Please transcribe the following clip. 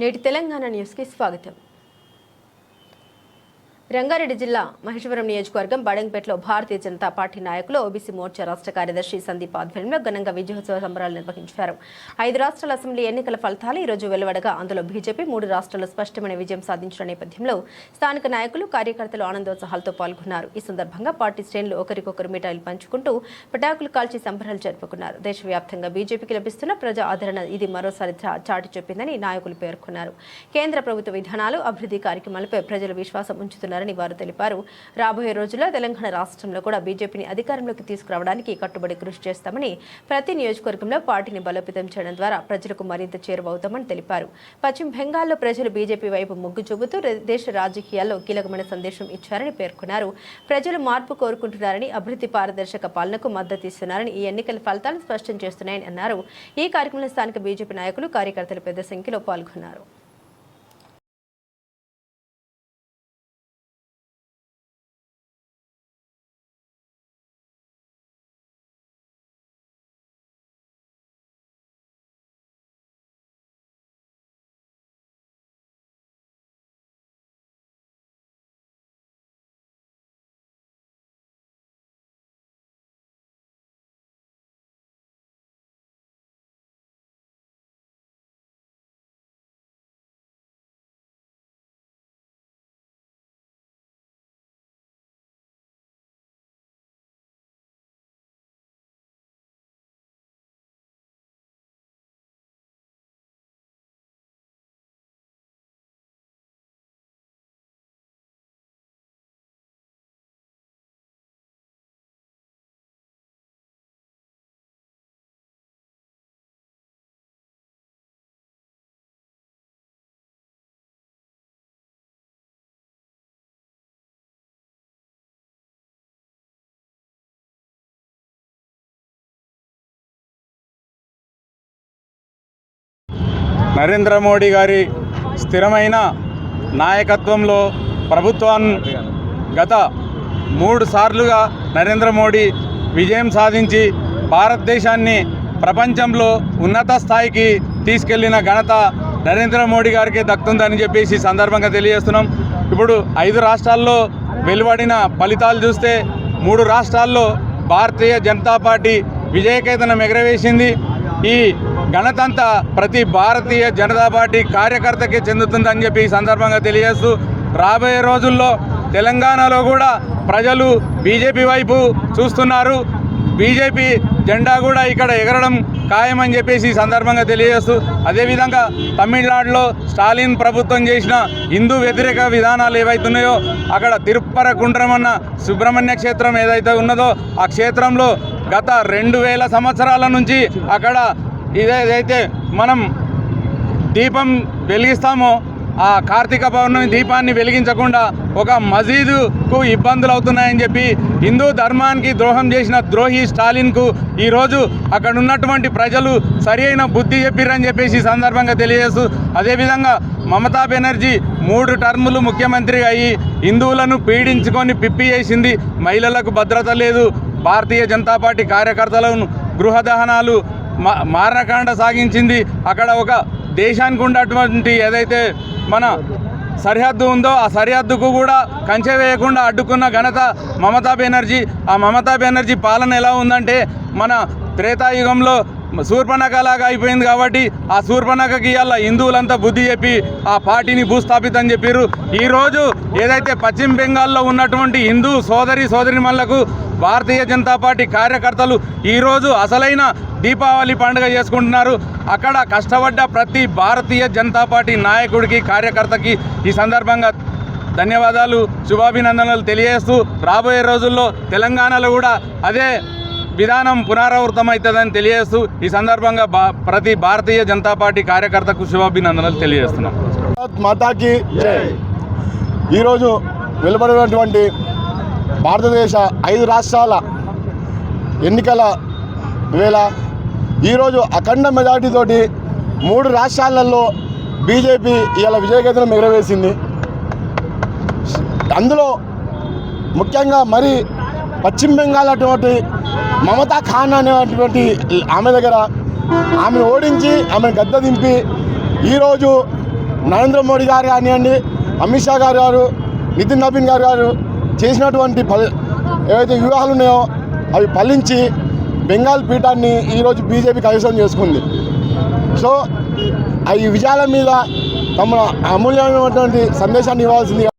నేటి తెలంగాణ న్యూస్కి స్వాగతం. రంగారెడ్డి జిల్లా మహేశ్వరం నియోజకవర్గం బడంగపేటలో భారతీయ జనతా పార్టీ నాయకులు ఓబీసీ మోర్చా రాష్ట్ర కార్యదర్శి సందీప్ ఆధ్వర్యంలో ఘనంగా విజయోత్సవ సంబరాలు నిర్వహించారు. 5 రాష్ట్రాల అసెంబ్లీ ఎన్నికల ఫలితాలు ఈ రోజు వెలువడగా అందులో బీజేపీ 3 రాష్ట్రాల్లో స్పష్టమైన విజయం సాధించిన నేపథ్యంలో స్థానిక నాయకులు కార్యకర్తలు ఆనందోత్సాహాలతో పాల్గొన్నారు. ఈ సందర్భంగా పార్టీ శ్రేణులు ఒకరికొకరు మిఠాయిలు పంచుకుంటూ పటాకులు కాల్చి సంబరాలు జరుపుకున్నారు. దేశవ్యాప్తంగా బీజేపీకి లభిస్తున్న ప్రజా ఆదరణ ఇది మరోసారి చాటి చెప్పిందని నాయకులు పేర్కొన్నారు. కేంద్ర ప్రభుత్వ విధానాలు, అభివృద్ధి కార్యక్రమాలపై ప్రజలు విశ్వాసం ఉంచుతున్నారు వారు తెలిపారు. రాబోయే రోజుల్లో తెలంగాణ రాష్ట్రంలో కూడా బీజేపీని అధికారంలోకి తీసుకురావడానికి కట్టుబడి కృషి చేస్తామని, ప్రతి నియోజకవర్గంలో పార్టీని బలోపేతం చేయడం ద్వారా ప్రజలకు మరింత చేరువవుతామని తెలిపారు. పశ్చిమ బెంగాల్లో ప్రజలు బీజేపీ వైపు మొగ్గు చూపుతూ దేశ రాజకీయాల్లో కీలకమైన సందేశం ఇచ్చారని పేర్కొన్నారు. ప్రజలు మార్పు కోరుకుంటున్నారని, అభివృద్ధి పారదర్శక పాలనకు మద్దతు ఇస్తున్నారని ఈ ఎన్నికల ఫలితాలు స్పష్టం చేస్తున్నాయని అన్నారు. ఈ కార్యక్రమంలో స్థానిక బీజేపీ నాయకులు, కార్యకర్తలు పెద్ద సంఖ్యలో పాల్గొన్నారు. నరేంద్ర మోడీ గారి స్థిరమైన నాయకత్వంలో ప్రభుత్వాన్ని గత 3 సార్లుగా నరేంద్ర మోడీ విజయం సాధించి భారతదేశాన్ని ప్రపంచంలో ఉన్నత స్థాయికి తీసుకెళ్లిన ఘనత నరేంద్ర మోడీ గారికి దక్కుతుందని చెప్పేసి సందర్భంగా తెలియజేస్తున్నాం. ఇప్పుడు 5 రాష్ట్రాల్లో వెలువడిన ఫలితాలు చూస్తే 3 రాష్ట్రాల్లో భారతీయ జనతా పార్టీ విజయకేతనం ఎగరవేసింది. ఈ ఘనతంతా ప్రతి భారతీయ జనతా పార్టీ కార్యకర్తకే చెందుతుందని చెప్పి ఈ సందర్భంగా తెలియజేస్తూ, రాబోయే రోజుల్లో తెలంగాణలో కూడా ప్రజలు బీజేపీ వైపు చూస్తున్నారు. బీజేపీ జెండా కూడా ఇక్కడ ఎగరడం ఖాయమని చెప్పేసి ఈ సందర్భంగా తెలియజేస్తూ, అదేవిధంగా తమిళనాడులో స్టాలిన్ ప్రభుత్వం చేసిన హిందూ వ్యతిరేక విధానాలు ఏవైతున్నాయో అక్కడ తిరుప్పరకుండ్రమన్న సుబ్రహ్మణ్య క్షేత్రం ఏదైతే ఉన్నదో ఆ క్షేత్రంలో గత 2000 సంవత్సరాల నుంచి అక్కడ ఇదేదైతే మనం దీపం వెలిగిస్తామో ఆ కార్తీక పౌర్ణమి దీపాన్ని వెలిగించకుండా ఒక మసీదుకు ఇబ్బందులు అవుతున్నాయని చెప్పి హిందూ ధర్మానికి ద్రోహం చేసిన ద్రోహి స్టాలిన్కు ఈరోజు అక్కడ ఉన్నటువంటి ప్రజలు సరి అయిన బుద్ధి చెప్పిరని చెప్పేసి ఈ సందర్భంగా తెలియజేస్తూ, అదేవిధంగా మమతా బెనర్జీ 3 టర్ములు ముఖ్యమంత్రిగా అయ్యి హిందువులను పీడించుకొని పిప్పి చేసింది. మహిళలకు భద్రత లేదు. భారతీయ జనతా పార్టీ కార్యకర్తలను గృహ దహనాలు, మారణకాండ సాగించింది. అక్కడ ఒక దేశానికి ఉన్నటువంటి ఏదైతే మన సరిహద్దు ఉందో ఆ సరిహద్దుకు కూడా కంచె వేయకుండా అడ్డుకున్న ఘనత మమతా బెనర్జీ. ఆ మమతా బెనర్జీ పాలన ఎలా ఉందంటే మన త్రేతాయుగంలో శూర్పణఖలాగా అయిపోయింది. కాబట్టి ఆ శూర్పణఖకి ఇవాళ హిందువులంతా బుద్ధి చెప్పి ఆ పార్టీని భూస్థాపితం చెప్పారు. ఈరోజు ఏదైతే పశ్చిమ బెంగాల్లో ఉన్నటువంటి హిందూ సోదరిమణులకు భారతీయ జనతా పార్టీ కార్యకర్తలు ఈరోజు అసలైన దీపావళి పండుగ చేసుకుంటున్నారు. అక్కడ కష్టపడ్డ ప్రతి భారతీయ జనతా పార్టీ నాయకుడికి, కార్యకర్తకి ఈ సందర్భంగా ధన్యవాదాలు, శుభాభినందనలు తెలియజేస్తూ, రాబోయే రోజుల్లో తెలంగాణలో కూడా అదే విధానం పునరావృతమవుతుందని తెలియజేస్తూ ఈ సందర్భంగా ప్రతి భారతీయ జనతా పార్టీ కార్యకర్తకు శుభాభినందనలు తెలియజేస్తున్నాం. మాతాకి ఈరోజు వెలువడినటువంటి భారతదేశ 5 రాష్ట్రాల ఎన్నికల వేళ ఈరోజు అఖండ మెజార్టీతోటి 3 రాష్ట్రాలలో బీజేపీ ఇవాళ విజయకేతనం ఎగరవేసింది. అందులో ముఖ్యంగా మరి పశ్చిమ బెంగాల్ అటువంటి మమతా ఖాన్ అనేటువంటి ఆమె దగ్గర ఆమెను ఓడించి ఆమెను గద్ద దింపి ఈరోజు నరేంద్ర మోడీ గారు కానివ్వండి, అమిత్ షా గారు, నితిన్ నవీన్ గారు చేసినటువంటి ఏవైతే వ్యూహాలు ఉన్నాయో అవి ఫలించి బెంగాల్ పీఠాన్ని ఈరోజు బీజేపీ కైవసం చేసుకుంది. సో ఈ విజయాల మీద తమ అమూల్యమైనటువంటి సందేశాన్ని ఇవ్వాల్సింది.